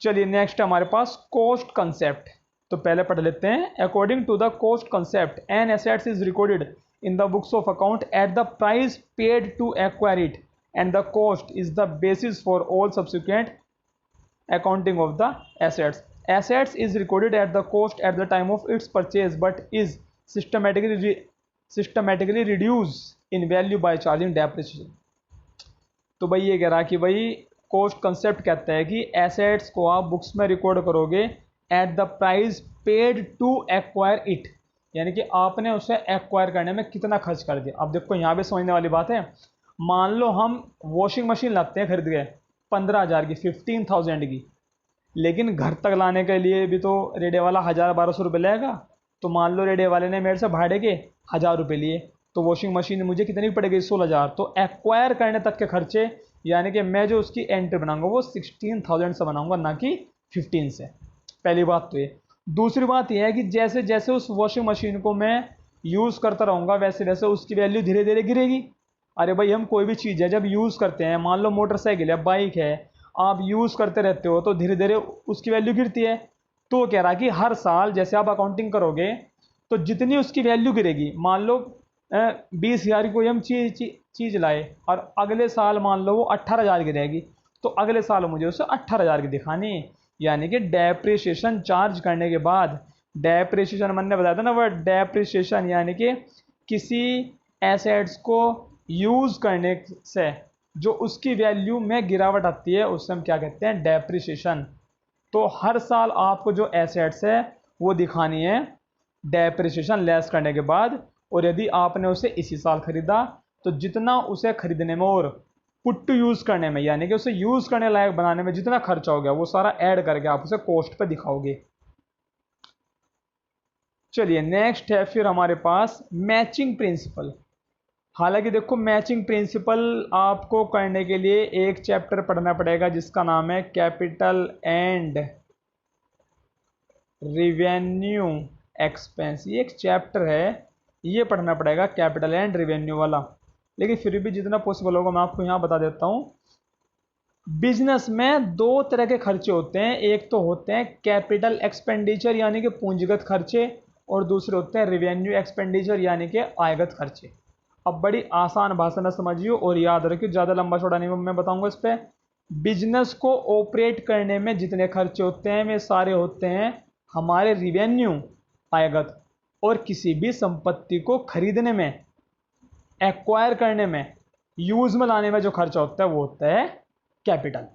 S1: चलिए नेक्स्ट हमारे पास कॉस्ट कंसेप्ट। तो पहले पढ़ लेते हैं। According to the cost concept, an assets is recorded in the books of account at the price paid to acquire it, and the cost is the basis for all subsequent accounting of the assets. Assets is recorded at the cost at the time of its purchase, but is systematically reduced in value by charging depreciation. तो भाई ये कह रहा कि भाई cost concept कहता है कि एसेट्स को आप बुक्स में रिकॉर्ड करोगे at the price paid to acquire it, यानी कि आपने उसे एक्वायर करने में कितना खर्च कर दिया। अब देखो यहाँ पे समझने वाली बात है, मान लो हम वॉशिंग मशीन लाते हैं खरीद गए 15,000 की, 15,000 की, लेकिन घर तक लाने के लिए भी तो रेडे वाला 1,000-1,200 रुपये लेगा। तो मान लो रेडे वाले ने मेरे से भाड़े के 1,000 रुपये लिए, तो वॉशिंग मशीन मुझे कितनी पड़ेगी, 16,000। तो एक्वायर करने तक के खर्चे, यानी कि मैं जो उसकी एंट्री बनाऊंगा वो 16,000 से बनाऊंगा, ना कि 15 से। पहली बात तो ये। दूसरी बात यह है कि जैसे जैसे उस वॉशिंग मशीन को मैं यूज़ करता रहूँगा, वैसे वैसे उसकी वैल्यू धीरे धीरे गिरेगी। अरे भाई हम कोई भी चीज़ है जब यूज़ करते हैं, मान लो मोटरसाइकिल है, बाइक है, आप यूज़ करते रहते हो तो धीरे धीरे उसकी वैल्यू गिरती है। तो कह रहा कि हर साल जैसे आप अकाउंटिंग करोगे तो जितनी उसकी वैल्यू गिरेगी, मान लो 20,000 की कोई हम चीज़ लाए और अगले साल मान लो वो 18,000 की रहेगी, तो अगले साल मुझे उसे 18,000 की दिखानी है। यानी कि डेप्रिसिएशन चार्ज करने के बाद, डेप्रिसिएशन मैंने बताया था ना वर्ड, डेप्रिसिएशन यानी कि किसी एसेट्स को यूज़ करने से जो उसकी वैल्यू में गिरावट आती है उसे हम क्या कहते हैं, डेप्रिसिएशन। तो हर साल आपको जो एसेट्स है वो दिखानी है डेप्रिसिएशन लेस करने के बाद, और यदि आपने उसे इसी साल खरीदा तो जितना उसे खरीदने में और पुट टू यूज़ करने में, यानी कि उसे यूज़ करने लायक बनाने में जितना खर्चा हो गया वो सारा ऐड करके आप उसे कॉस्ट पे दिखाओगे। चलिए नेक्स्ट है फिर हमारे पास मैचिंग प्रिंसिपल। हालांकि देखो मैचिंग प्रिंसिपल आपको करने के लिए एक चैप्टर पढ़ना पड़ेगा जिसका नाम है कैपिटल एंड रिवेन्यू एक्सपेंस। ये एक चैप्टर है, ये पढ़ना पड़ेगा कैपिटल एंड रिवेन्यू वाला, लेकिन फिर भी जितना पॉसिबल होगा मैं आपको यहाँ बता देता हूँ। बिजनेस में 2 तरह के खर्चे होते हैं, एक तो होते हैं कैपिटल एक्सपेंडिचर यानी कि पूंजीगत खर्चे, और दूसरे होते हैं रिवेन्यू एक्सपेंडिचर यानी कि आयगत खर्चे। अब बड़ी आसान भाषा में समझिए और याद रखिए, ज़्यादा लंबा चौड़ा नहीं मैं बताऊँगा इस पर। बिजनेस को ऑपरेट करने में जितने खर्चे होते हैं वे सारे होते हैं हमारे रिवेन्यू, आयगत, और किसी भी संपत्ति को खरीदने में, एक्वायर करने में, यूज़ में लाने में जो खर्चा होता है वो होता है कैपिटल।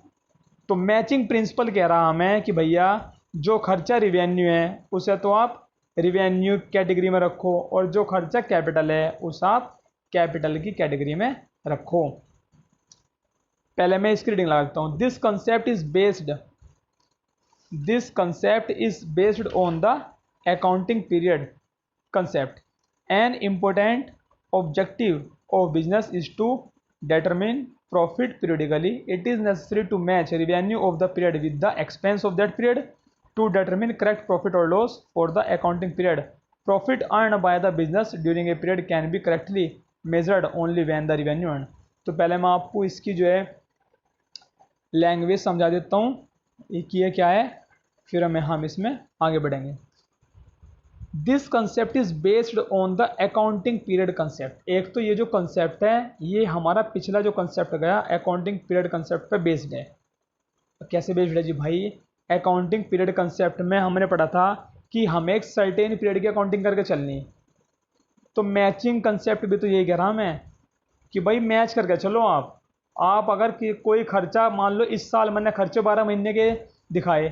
S1: तो मैचिंग प्रिंसिपल कह रहा हमें कि भैया जो खर्चा रिवेन्यू है उसे तो आप रिवेन्यू कैटेगरी में रखो, और जो खर्चा कैपिटल है उसे आप कैपिटल की कैटेगरी में रखो। पहले मैं इसकी रीडिंग लगाता हूँ। This concept is based on the accounting period concept. An important objective of business is to determine profit periodically. It is necessary to match revenue of the period with the expense of that period to determine correct profit or loss for the accounting period. Profit earned by the business during a period can be correctly measured only when the revenue earned. तो पहले मैं आपको इसकी जो है language समझा देता हूँ कि ये क्या है, फिर हम इसमें आगे बढ़ेंगे। This concept is based on the accounting period concept. एक तो ये जो कंसेप्ट है ये हमारा पिछला जो कंसेप्ट गया अकाउंटिंग पीरियड कंसेप्ट पे बेस्ड है। कैसे बेस्ड है जी भाई? अकाउंटिंग पीरियड कंसेप्ट में हमने पढ़ा था कि हमें एक सर्टेन पीरियड की अकाउंटिंग करके चलनी है। तो मैचिंग कंसेप्ट भी तो यही कह रहा मैं कि भाई मैच करके चलो। आप अगर कोई खर्चा मान लो इस साल मैंने खर्चे 12 महीने के दिखाए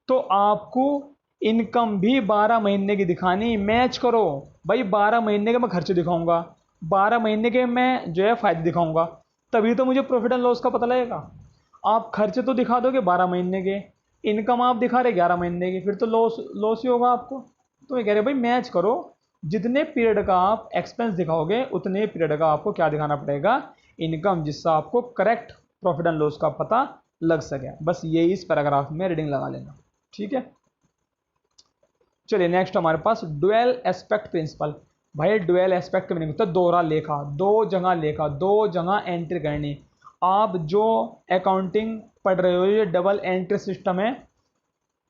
S1: तो आपको इनकम भी 12 महीने की दिखानी। मैच करो भाई, 12 महीने के मैं खर्चे दिखाऊंगा, 12 महीने के मैं जो है फ़ायदे दिखाऊंगा, तभी तो मुझे प्रॉफिट एंड लॉस का पता लगेगा। आप खर्चे तो दिखा दोगे 12 महीने के, इनकम आप दिखा रहे 11 महीने की, फिर तो लॉस ही होगा आपको। तो ये कह रहे भाई मैच करो, जितने पीरियड का आप एक्सपेंस दिखाओगे उतने पीरियड का आपको क्या दिखाना पड़ेगा, इनकम, जिससे आपको करेक्ट प्रॉफिट एंड लॉस का पता लग सके। बस यही इस पैराग्राफ में रीडिंग लगा लेना, ठीक है। चलिए नेक्स्ट हमारे पास ड्यूअल एस्पेक्ट प्रिंसिपल। भाई ड्यूअल एस्पेक्ट मीनिंग होता है दोहरा लेखा, दो जगह एंट्री करनी। आप जो अकाउंटिंग पढ़ रहे हो ये डबल एंट्री सिस्टम है,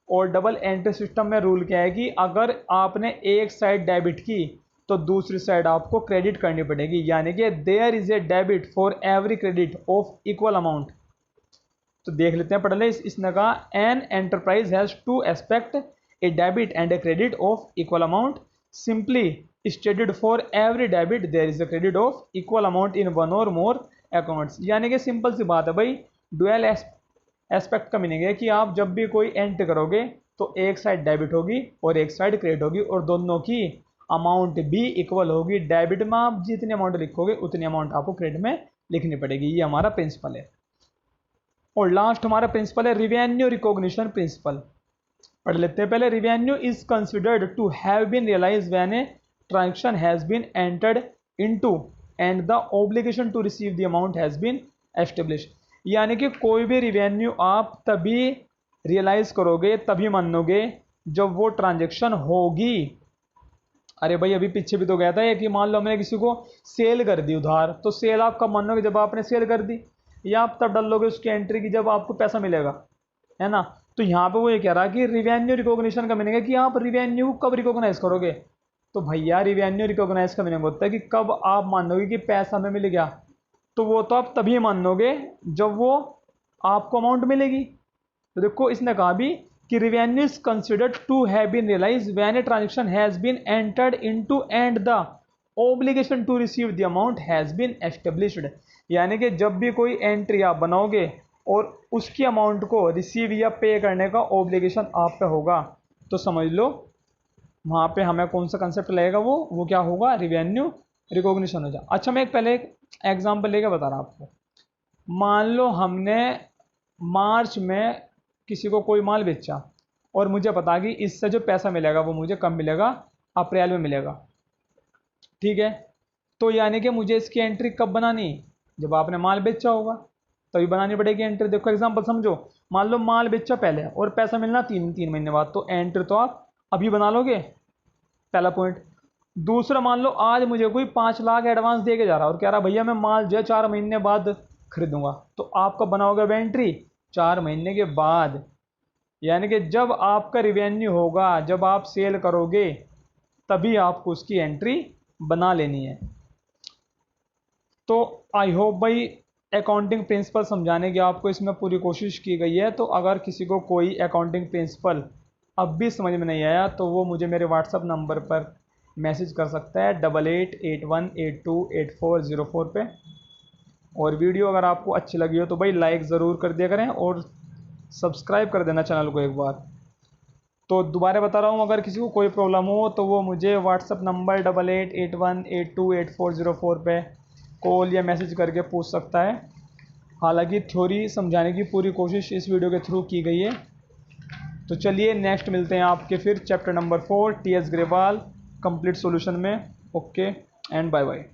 S1: और डबल एंट्री सिस्टम में रूल क्या है कि अगर आपने एक साइड डेबिट की तो दूसरी साइड आपको क्रेडिट करनी पड़ेगी, यानी कि there is a debit for every credit of equal amount. तो देख लेते हैं, पढ़ ले। इसने कहा an enterprise has two aspect, a debit and a credit of equal amount. Simply stated for every debit there is a credit of equal amount in one or more accounts. यानी कि सिंपल सी बात है भाई, dual aspect का meaning है कि आप जब भी कोई एंट्री करोगे तो एक साइड डेबिट होगी और एक साइड क्रेडिट होगी, और दोनों की अमाउंट भी इक्वल होगी। डेबिट में आप जितनी अमाउंट लिखोगे उतनी अमाउंट आपको क्रेडिट में लिखनी पड़ेगी। ये हमारा प्रिंसिपल है। और लास्ट हमारा प्रिंसिपल है रिवेन्यू रिकॉग्निशन प्रिंसिपल। पढ़ लेते हैं पहले। Revenue is considered to have been realise when a transaction has been entered into and the obligation to receive the amount has been establish. यानी कि कोई भी रिवेन्यू आप तभी रियलाइज करोगे, तभी मानोगे जब वो ट्रांजेक्शन होगी। अरे भाई अभी पीछे भी तो गया था ये कि मान लो हमने किसी को सेल कर दी उधार, तो सेल आप कब मानोगे? जब आपने सेल कर दी, या आप तब डाल लोगे उसकी एंट्री की जब आपको पैसा मिलेगा, है ना। तो यहाँ पे वो ये कह रहा है कि रिवेन्यू रिकॉग्निशन का मीनिंग है कि आप रिवेन्यू कब रिकॉग्नाइज करोगे। तो भैया रिवेन्यू रिकॉग्नाइज का मीनिंग होता है कि कब आप मानोगे कि पैसा हमें मिल गया, तो वो तो आप तभी मानोगे जब वो आपको अमाउंट मिलेगी। तो देखो इसने कहा भी कि revenue is considered to have been realized when a transaction has been entered into and the obligation to receive the amount has been established। यानी कि जब भी कोई एंट्री आप बनाओगे और उसकी अमाउंट को रिसीव या पे करने का ऑब्लिगेशन आप पे होगा, तो समझ लो वहाँ पे हमें कौन सा कंसेप्ट लगेगा, वो क्या होगा, रिवेन्यू रिकॉग्निशन हो जाए। अच्छा मैं पहले एक एग्जाम्पल लेके बता रहा आपको। मान लो हमने मार्च में किसी को कोई माल बेचा और मुझे पता कि इससे जो पैसा मिलेगा वो मुझे कब मिलेगा, अप्रैल में मिलेगा, ठीक है। तो यानी कि मुझे इसकी एंट्री कब बनानी? जब आपने माल बेचा होगा तभी बनानी पड़ेगी एंट्री। देखो एग्जांपल समझो, मान लो माल बेचा पहले और पैसा मिलना तीन महीने बाद, तो एंट्री तो आप अभी बना लोगे, पहला पॉइंट। दूसरा, मान लो आज मुझे कोई 5 लाख एडवांस दे के जा रहा है और कह रहा भैया मैं माल जो है 4 महीने बाद खरीदूंगा, तो आप कब बनाओगे एंट्री? 4 महीने के बाद। यानी कि जब आपका रिवेन्यू होगा, जब आप सेल करोगे, तभी आपको उसकी एंट्री बना लेनी है। तो आई होप भाई अकाउंटिंग प्रिंसिपल समझाने की आपको इसमें पूरी कोशिश की गई है। तो अगर किसी को कोई अकाउंटिंग प्रिंसिपल अब भी समझ में नहीं आया तो वो मुझे मेरे व्हाट्सअप नंबर पर मैसेज कर सकता है 8881828404 पे। और वीडियो अगर आपको अच्छी लगी हो तो भाई लाइक ज़रूर कर दिया करें और सब्सक्राइब कर देना चैनल को एक बार। तो दोबारा बता रहा हूँ, अगर किसी को कोई प्रॉब्लम हो तो वो मुझे व्हाट्सअप नंबर 8881828404 पे कॉल या मैसेज करके पूछ सकता है। हालांकि थ्योरी समझाने की पूरी कोशिश इस वीडियो के थ्रू की गई है। तो चलिए नेक्स्ट मिलते हैं आपके फिर chapter number 4 T S Grewal complete solution में। Okay and bye bye.